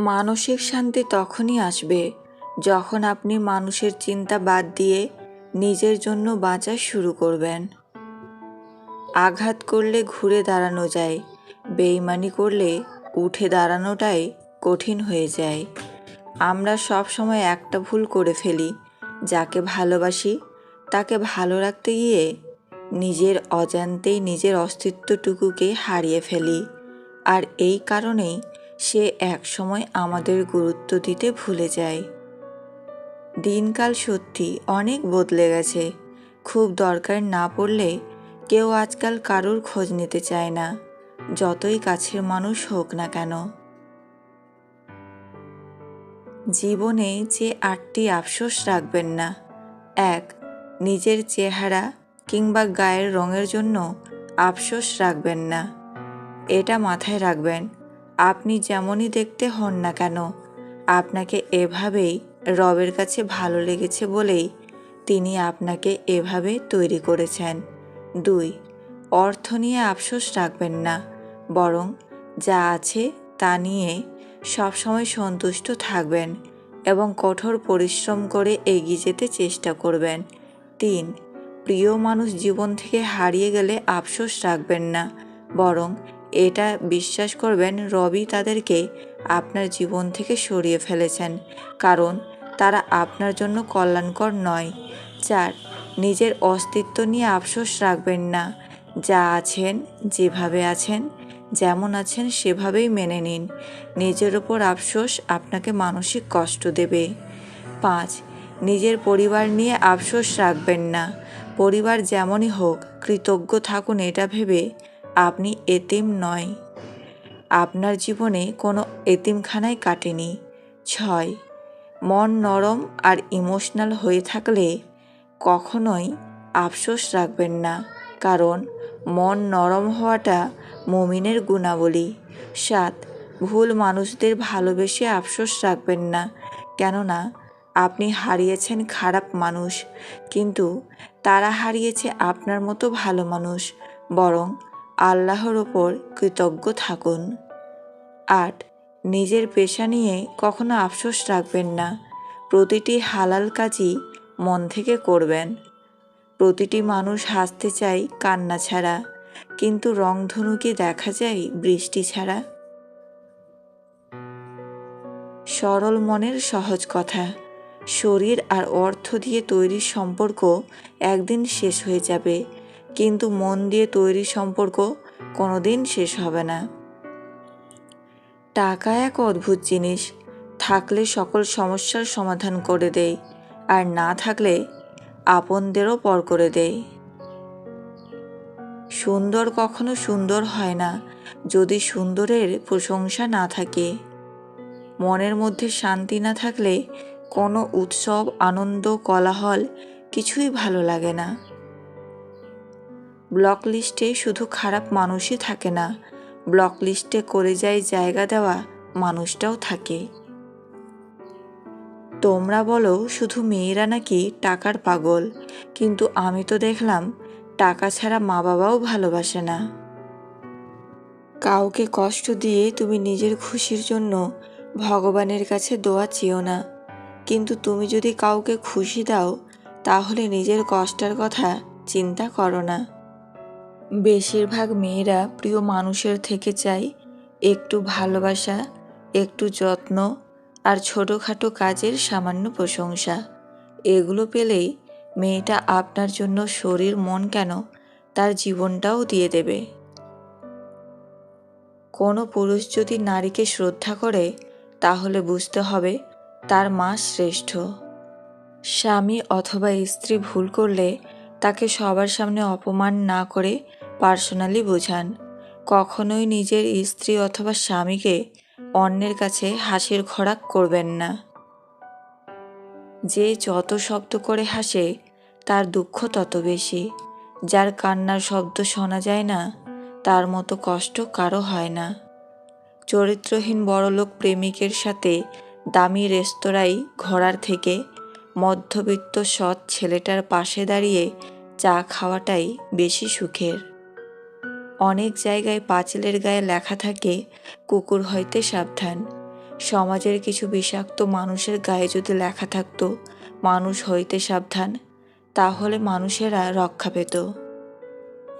মানসিক শান্তি তখনই আসবে যখন আপনি মানুষের চিন্তা বাদ দিয়ে নিজের জন্য বাঁচা শুরু করবেন। আঘাত করলে ঘুরে দাঁড়ানো যায়, বেইমানি করলে উঠে দাঁড়ানোটাই কঠিন হয়ে যায়। আমরা সব সময় একটা ভুল করে ফেলি, যাকে ভালোবাসি তাকে ভালো রাখতে গিয়ে নিজের অজান্তেই নিজের অস্তিত্বটুকুকে হারিয়ে ফেলি। আর এই কারণেই সে একসময় আমাদের গুরুত্ব দিতে ভুলে যায়। দিনকাল সত্যি অনেক বদলে গেছে। খুব দরকার না পড়লে কেউ আজকাল কারোর খোঁজ নিতে চায় না, যতই কাছের মানুষ হোক না কেন। জীবনে যে 8টি আফসোস রাখবেন না। 1. নিজের চেহারা কিংবা গায়ের রঙের জন্য আফসোস রাখবেন না। এটা মাথায় রাখবেন, আপনি যেমনই দেখতে হন না কেন, আপনাকে এভাবেই রবের কাছে ভালো লেগেছে বলেই তিনি আপনাকে এভাবে তৈরি করেছেন। 2. অর্থ নিয়ে আফসোস রাখবেন না, বরং যা আছে তা নিয়ে সবসময় সন্তুষ্ট থাকবেন এবং কঠোর পরিশ্রম করে এগিয়ে যেতে চেষ্টা করবেন। 3. প্রিয় মানুষ জীবন থেকে হারিয়ে গেলে আফসোস রাখবেন না, বরং এটা বিশ্বাস করবেন রবই তাদেরকে আপনার জীবন থেকে সরিয়ে ফেলেছেন, কারণ তারা আপনার জন্য কল্যাণকর নয়। 4. নিজের অস্তিত্ব নিয়ে আফসোস রাখবেন না। যা আছেন, যেভাবে আছেন, যেমন আছেন সেভাবেই মেনে নিন। নিজের ওপর আফসোস আপনাকে মানসিক কষ্ট দেবে। 5. নিজের পরিবার নিয়ে আফসোস রাখবেন না। পরিবার যেমনই হোক, কৃতজ্ঞ থাকুন এটা ভেবে আপনি এতিম নয়। আপনার জীবনে কোনো এতিমখানায় কাটেনি। 6. মন নরম আর ইমোশনাল হয়ে থাকলে কখনোই আফসোস রাখবেন না, কারণ মন নরম হওয়াটা মুমিনের গুণাবলী। 7. ভুল মানুষদের ভালোবেসে আফসোস রাখবেন না, কেননা আপনি হারিয়েছেন খারাপ মানুষ, কিন্তু তারা হারিয়েছে আপনার মতো ভালো মানুষ। বরং আল্লাহর ওপর কৃতজ্ঞ থাকুন। 8. নিজের পেশা নিয়ে কখনো আফসোস রাখবেন না। প্রতিটি হালাল কাজই মন থেকে করবেন। প্রতিটি মানুষ হাসতে চায় কান্না ছাড়া, কিন্তু রংধনুকে দেখা যায় বৃষ্টি ছাড়া। সরল মনের সহজ কথা। শরীর আর অর্থ দিয়ে তৈরি সম্পর্ক একদিন শেষ হয়ে যাবে, কিন্তু মন দিয়ে তৈরি সম্পর্ক কোনোদিন শেষ হবে না। টাকা এক অদ্ভুত জিনিস, থাকলে সকল সমস্যার সমাধান করে দেয়, আর না থাকলে আপনদেরও পর করে দেয়। সুন্দর কখনো সুন্দর হয় না যদি সুন্দরের প্রশংসা না থাকে। মনের মধ্যে শান্তি না থাকলে কোনো উৎসব, আনন্দ, কোলাহল কিছুই ভালো লাগে না। ব্লক লিস্টে শুধু খারাপ মানুষই থাকে না, ব্লক লিস্টে করে যায় জায়গা দেওয়া মানুষটাও থাকে। তোমরা বলো শুধু মেয়েরা নাকি টাকার পাগল, কিন্তু আমি তো দেখলাম টাকা ছাড়া মা বাবাও ভালোবাসে না। কাউকে কষ্ট দিয়ে তুমি নিজের খুশির জন্য ভগবানের কাছে দোয়া চেও না, কিন্তু তুমি যদি কাউকে খুশি দাও তাহলে নিজের কষ্টের কথা চিন্তা করো না। বেশিরভাগ মেয়েরা প্রিয় মানুষের থেকে চায় একটু ভালোবাসা, একটু যত্ন আর ছোটোখাটো কাজের সামান্য প্রশংসা। এগুলো পেলেই মেয়েটা আপনার জন্য শরীর মন কেন তার জীবনটাও দিয়ে দেবে। কোনো পুরুষ যদি নারীকে শ্রদ্ধা করে তাহলে বুঝতে হবে তার মা শ্রেষ্ঠ। স্বামী অথবা স্ত্রী ভুল করলে তাকে সবার সামনে অপমান না করে পার্সোনালি বোঝান। কখনোই নিজের স্ত্রী অথবা স্বামীকে অন্যের কাছে হাসির খোরাক করবেন না। যে যত শব্দ করে হাসে তার দুঃখ তত বেশি। যার কান্নার শব্দ শোনা যায় না তার মতো কষ্ট কারো হয় না। চরিত্রহীন বড়লোক প্রেমিকের সাথে দামি রেস্তোরাঁয় ঘোরার থেকে মধ্যবিত্ত সৎ ছেলেটার পাশে দাঁড়িয়ে চা খাওয়াটাই বেশি সুখের। অনেক জায়গায় পাঁচিলের গায়ে লেখা থাকে কুকুর হইতে সাবধান, সমাজের কিছু বিষাক্ত মানুষের গায়ে যদি লেখা থাকতো মানুষ হইতে সাবধান, তাহলে মানুষেরা রক্ষা পেত।